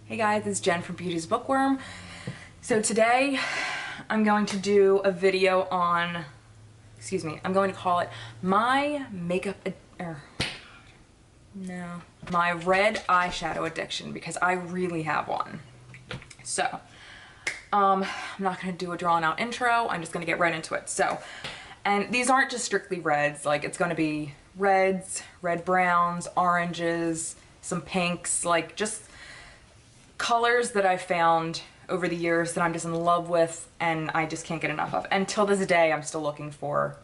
Hey guys, it's Jen from Beauty's Bookworm. So today I'm going to do a video on, I'm going to call it my my red eyeshadow addiction, because I really have one. So, I'm not going to do a drawn out intro, I'm just going to get right into it. So, and these aren't just strictly reds, like it's going to be reds, red browns, oranges, some pinks, like just colors that I found over the years that I'm just in love with and I just can't get enough of. And till this day, I still look for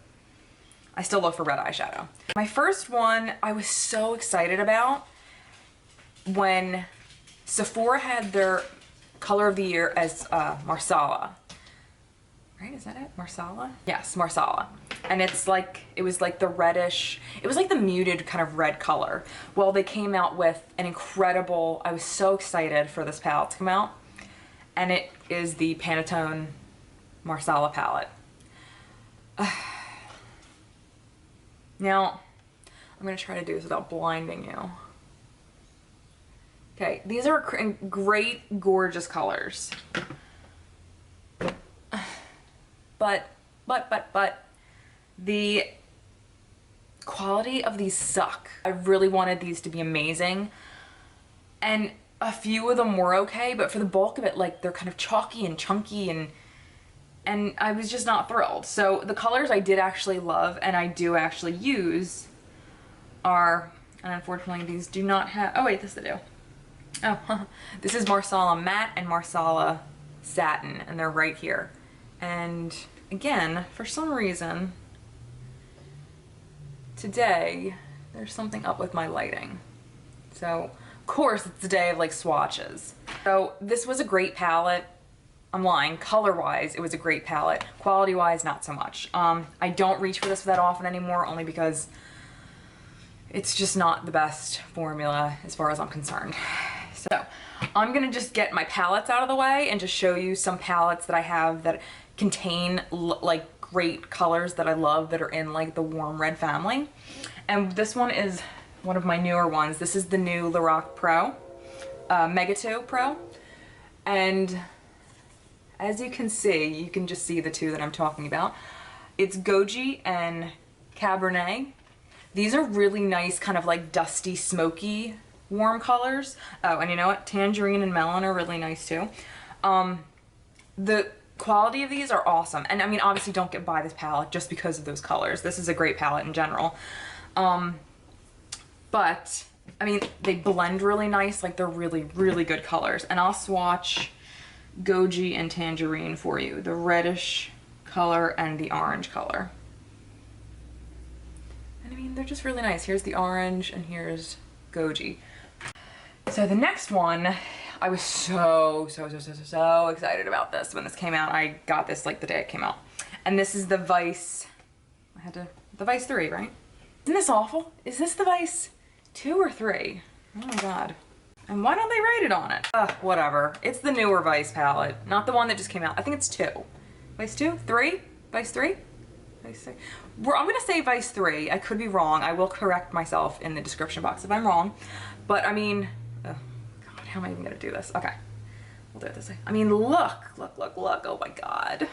red eyeshadow. My first one I was so excited about when Sephora had their color of the year as Marsala. Right, is that it? Marsala? Yes, Marsala. And it was like the reddish, it was like the muted kind of red color. Well, they came out with an incredible, I was so excited for this palette to come out. And it is the Pantone Marsala palette. Now, I'm gonna try to do this without blinding you. Okay, these are great, gorgeous colors. But the quality of these suck. I really wanted these to be amazing. And a few of them were okay, but for the bulk of it, like, they're kind of chalky and chunky and I was just not thrilled. So the colors I did actually love and I do actually use are, and unfortunately these do not have, oh wait, this they do. Oh, this is Marsala Matte and Marsala Satin, and they're right here. And again, for some reason, today, there's something up with my lighting. So, of course, it's the day of like swatches. So this was a great palette. I'm lying, color-wise, it was a great palette. Quality-wise, not so much. I don't reach for this that often anymore, only because it's just not the best formula as far as I'm concerned. So, I'm gonna just get my palettes out of the way and just show you some palettes that I have that contain like great colors that I love that are in like the warm red family. And this one is one of my newer ones. This is the new Lorac Pro, Mega 2 Pro. And as you can see, you can just see the two that I'm talking about. It's Goji and Cabernet. These are really nice, kind of like dusty, smoky, warm colors. Oh, and you know what? Tangerine and melon are really nice too. The quality of these are awesome. And I mean, obviously don't buy this palette just because of those colors. This is a great palette in general. But I mean, they blend really nice. Like, they're really, really good colors. And I'll swatch Goji and Tangerine for you. The reddish color and the orange color. And I mean, they're just really nice. Here's the orange and here's Goji. So the next one, I was so excited about this when this came out. I got this like the day it came out. And this is the Vice, the Vice 3, right? Isn't this awful? Is this the Vice 2 or 3? Oh my God. And why don't they write it on it? Whatever. It's the newer Vice palette, not the one that just came out. I think it's 2. Vice 2? 3? Vice 3? Vice 3? I'm gonna say Vice 3. I could be wrong. I will correct myself in the description box if I'm wrong. But I mean, how am I even gonna do this? Okay, we'll do it this way. I mean, look, oh my God.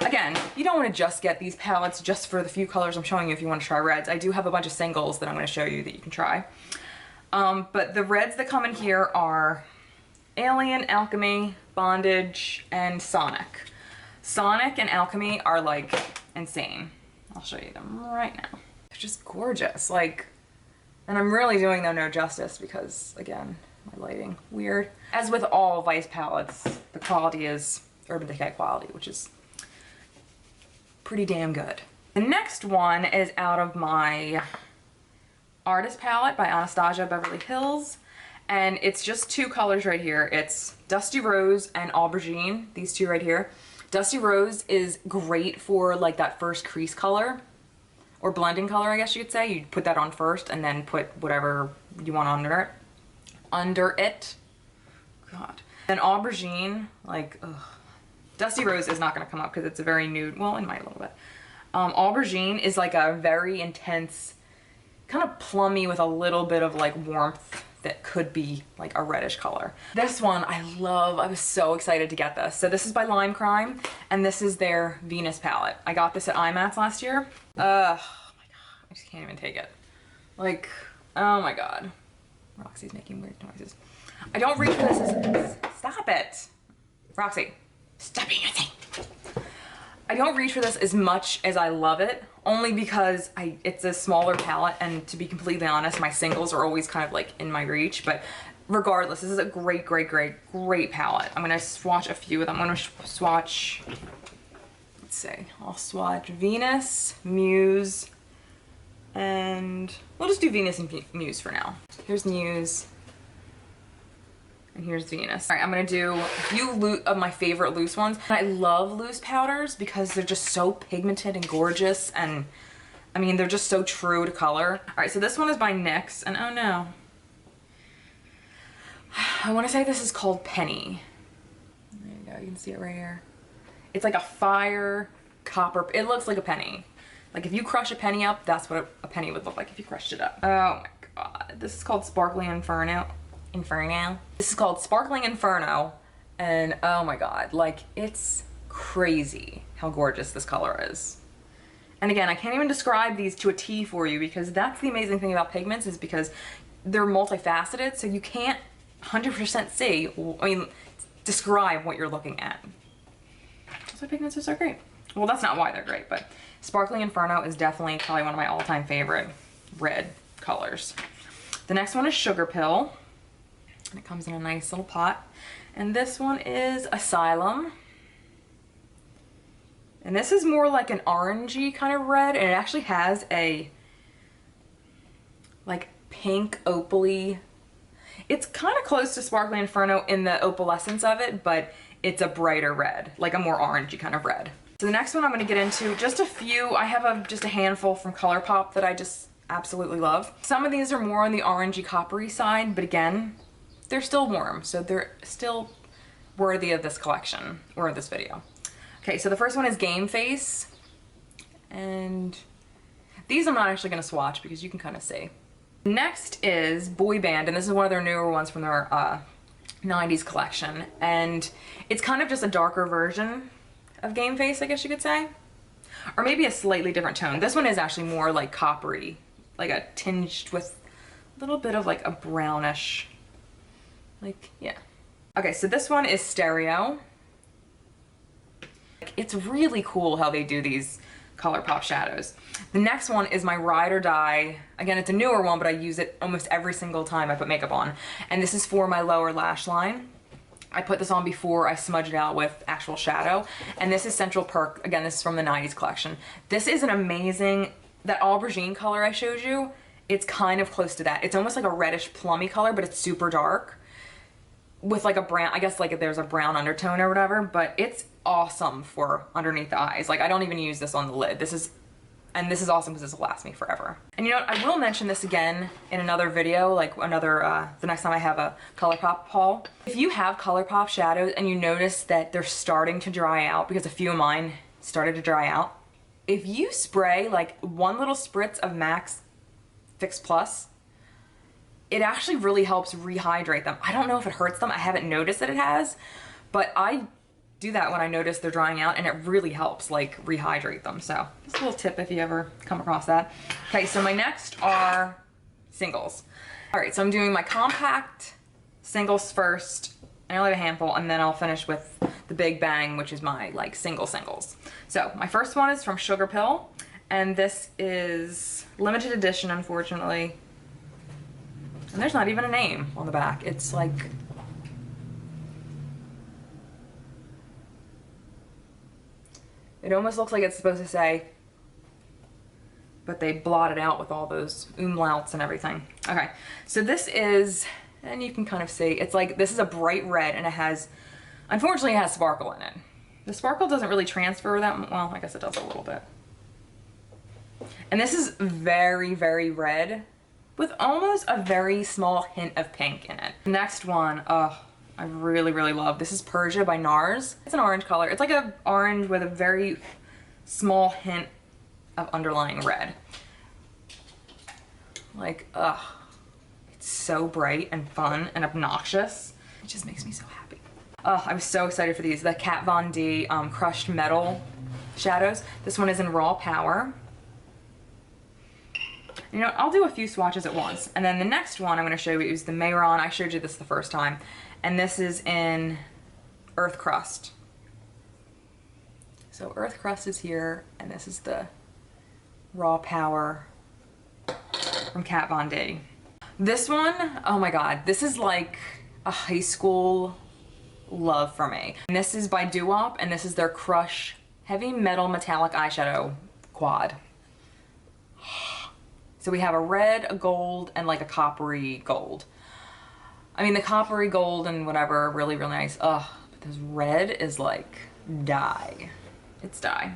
Again, you don't wanna just get these palettes just for the few colors I'm showing you if you wanna try reds. I do have a bunch of singles that I'm gonna show you that you can try. But the reds that come in here are Alien, Alchemy, Bondage, and Sonic. Sonic and Alchemy are like insane. I'll show you them right now. They're just gorgeous, like, and I'm really doing them no justice because, again, my lighting, weird. As with all Vice palettes, the quality is Urban Decay quality, which is pretty damn good. The next one is out of my Artist palette by Anastasia Beverly Hills, and it's just two colors right here. It's Dusty Rose and Aubergine, these two right here. Dusty Rose is great for like that first crease color, or blending color, I guess you could say. You put that on first and then put whatever you want under it. God. And Aubergine, like, ugh. Dusty Rose is not gonna come up because it's a very nude, well, it might a little bit. Aubergine is like a very intense, kind of plummy with a little bit of like warmth that could be like a reddish color. This one I love. I was so excited to get this. So this is by Lime Crime, and this is their Venus palette. I got this at IMATS last year. Oh my god, I just can't even take it. Like, oh my god. Roxy's making weird noises. I don't reach for this as, stop it. Roxy, stop being a thing. I don't reach for this as much as I love it, only because it's a smaller palette, and to be completely honest, my singles are always kind of like in my reach, but regardless, this is a great, great, great, great palette. I'm gonna swatch a few of them. I'm gonna swatch, let's see, I'll swatch Venus, Muse, and we'll just do Venus and Muse for now. Here's Muse. And here's Venus. All right, I'm gonna do a few of my favorite loose ones. I love loose powders because they're just so pigmented and gorgeous, and I mean, they're just so true to color. All right, so this one is by NYX, and oh no. I wanna say this is called Penny. There you go, you can see it right here. It's like a fire copper, it looks like a penny. Like if you crush a penny up, that's what a penny would look like if you crushed it up. Oh my god, this is called Sparkling Inferno. This is called Sparkling Inferno, and oh my god, like it's crazy how gorgeous this color is. And again, I can't even describe these to a T for you, because that's the amazing thing about pigments, is because they're multifaceted, so you can't 100% see, I mean, describe what you're looking at. That's why pigments are so great. Well, that's not why they're great, but Sparkling Inferno is definitely probably one of my all-time favorite red colors. The next one is Sugar Pill. And it comes in a nice little pot. And this one is Asylum. And this is more like an orangey kind of red, and it actually has a like pink opal-y. It's kind of close to Sparkling Inferno in the opalescence of it, but it's a brighter red, like a more orangey kind of red. So the next one I'm going to get into, just a few, I have just a handful from ColourPop that I just absolutely love. Some of these are more on the orangey coppery side, but again, they're still warm, so they're still worthy of this collection, or of this video. Okay, so the first one is Game Face, and these I'm not actually going to swatch because you can kind of see. Next is Boy Band, and this is one of their newer ones from their 90s collection, and it's kind of just a darker version of Game Face, I guess you could say, or maybe a slightly different tone. This one is actually more like coppery, like a tinged with a little bit of like a brownish, like, yeah. Okay, so this one is Stereo. It's really cool how they do these ColourPop shadows. The next one is my Ride or Die. Again, it's a newer one, but I use it almost every single time I put makeup on. And this is for my lower lash line. I put this on before I smudge it out with actual shadow. And this is Central Perk. Again, this is from the 90s collection. This is an amazing, that aubergine color I showed you, it's kind of close to that. It's almost like a reddish plummy color, but it's super dark with like a brown, I guess like there's a brown undertone or whatever, but it's awesome for underneath the eyes. Like I don't even use this on the lid. This is awesome because this will last me forever. And you know what, I will mention this again in another video, like another, the next time I have a ColourPop haul. If you have ColourPop shadows and you notice that they're starting to dry out, because a few of mine started to dry out, if you spray like one little spritz of Max Fix Plus, it actually really helps rehydrate them. I don't know if it hurts them. I haven't noticed that it has, but I do that when I notice they're drying out, and it really helps like rehydrate them. So just a little tip if you ever come across that. Okay, so my next are singles. All right, so I'm doing my compact singles first, and I only have a handful, and then I'll finish with the Big Bang, which is my like singles. So my first one is from Sugar Pill, and this is limited edition, unfortunately. And there's not even a name on the back. It's like, it almost looks like it's supposed to say, but they blotted out with all those umlauts and everything. Okay, so this is, and you can kind of see, it's like, this is a bright red, and it has, unfortunately it has sparkle in it. The sparkle doesn't really transfer that, well, I guess it does a little bit. And this is very, very red, with almost a very small hint of pink in it. The next one, oh, I really, really love. This is Persia by NARS. It's an orange color. It's like an orange with a very small hint of underlying red. Like, ugh, it's so bright and fun and obnoxious. It just makes me so happy. Oh, I was so excited for these. The Kat Von D Crushed Metal shadows. This one is in Raw Power. You know, I'll do a few swatches at once. And then the next one I'm going to show you is the Mayron. I showed you this the first time. And this is in Earth Crust. So Earth Crust is here, and this is the Raw Power from Kat Von D. This one, oh my god, this is like a high school love for me. And this is by Doo-Wop, and this is their Crush Heavy Metal Metallic Eyeshadow Quad. So we have a red, a gold, and like a coppery gold. I mean, the coppery gold and whatever, really, really nice. Ugh, but this red is like dye. It's dye.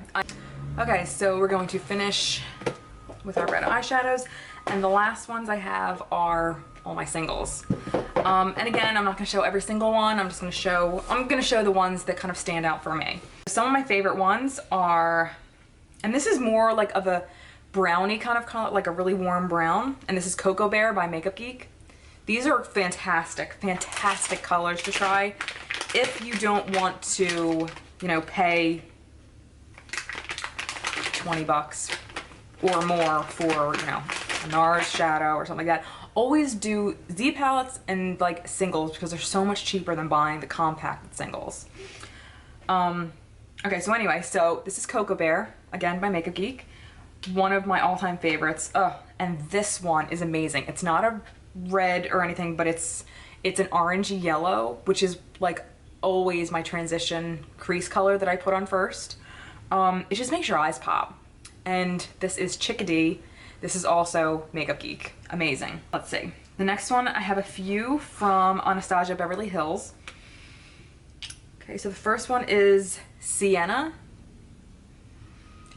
Okay, so we're going to finish with our red eyeshadows. And the last ones I have are all my singles. And again, I'm not gonna show every single one. I'm gonna show the ones that kind of stand out for me. Some of my favorite ones are, and this is more like of a brownie kind of color, like a really warm brown. And this is Cocoa Bear by Makeup Geek. These are fantastic, fantastic colors to try if you don't want to, you know, pay 20 bucks or more for, you know, a NARS shadow or something like that. Always do Z palettes and like singles because they're so much cheaper than buying the compacted singles. Okay, so anyway, so this is Cocoa Bear, again by Makeup Geek. One of my all-time favorites. Oh, and this one is amazing. It's not a red or anything, but it's an orangey yellow, which is like always my transition crease color that I put on first. It just makes your eyes pop. And this is Chickadee. This is also Makeup Geek. Amazing. Let's see. The next one, I have a few from Anastasia Beverly Hills. Okay, so the first one is Sienna.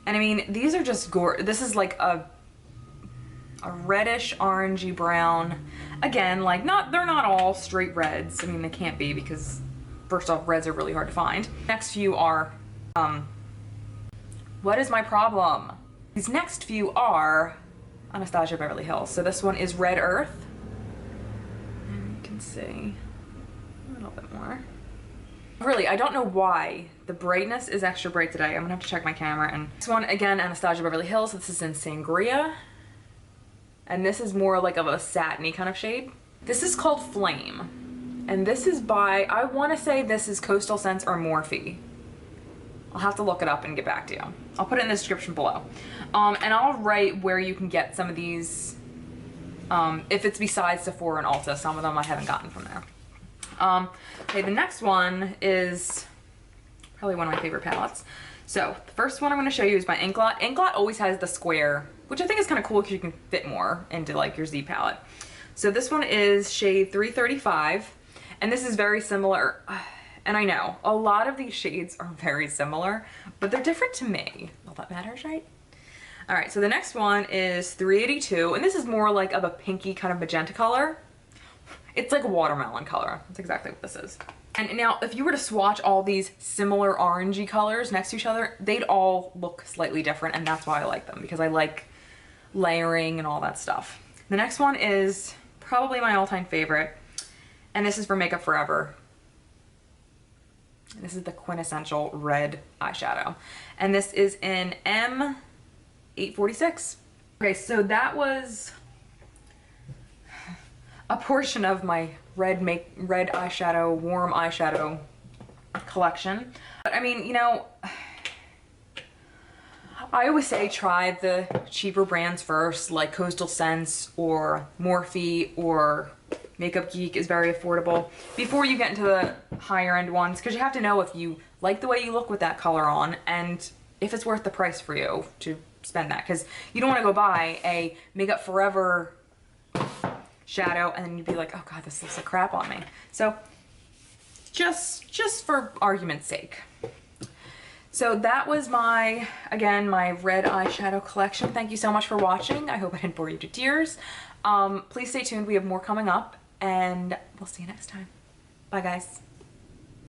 And I mean, these are just gorgeous. This is like a reddish orangey brown. Again, like they're not all straight reds. I mean, they can't be because first off, reds are really hard to find. Next few are, what is my problem? These next few are Anastasia Beverly Hills. So this one is Red Earth. And you can see a little bit more. Really, I don't know why the brightness is extra bright today. I'm gonna have to check my camera. And this one, again, Anastasia Beverly Hills. This is in Sangria. And this is more like of a satiny kind of shade. This is called Flame. And this is by, I wanna say this is Coastal Scents or Morphe. I'll have to look it up and get back to you. I'll put it in the description below. And I'll write where you can get some of these, if it's besides Sephora and Ulta. Some of them I haven't gotten from there. Okay, the next one is probably one of my favorite palettes. So the first one I'm going to show you is by Inklot. Inklot always has the square, which I think is kind of cool because you can fit more into like your Z palette. So this one is shade 335, and this is very similar. And I know a lot of these shades are very similar, but they're different to me. Well, that matters, right? All right, so the next one is 382, and this is more like of a pinky kind of magenta color. It's like a watermelon color. That's exactly what this is. And now, if you were to swatch all these similar orangey colors next to each other, they'd all look slightly different, and that's why I like them, because I like layering and all that stuff. The next one is probably my all-time favorite, and this is for Makeup Forever. This is the quintessential red eyeshadow. And this is in M846. Okay, so that was a portion of my red eyeshadow, warm eyeshadow collection. But I mean, you know, I always say try the cheaper brands first, like Coastal Scents or Morphe or Makeup Geek is very affordable before you get into the higher end ones, because you have to know if you like the way you look with that color on and if it's worth the price for you to spend that, because you don't want to go buy a Makeup Forever shadow and then you'd be like, oh god, this looks like crap on me. So just for argument's sake. So that was my, again, my red eyeshadow collection. Thank you so much for watching. I hope I didn't bore you to tears. Please stay tuned. We have more coming up, and we'll see you next time. Bye, guys.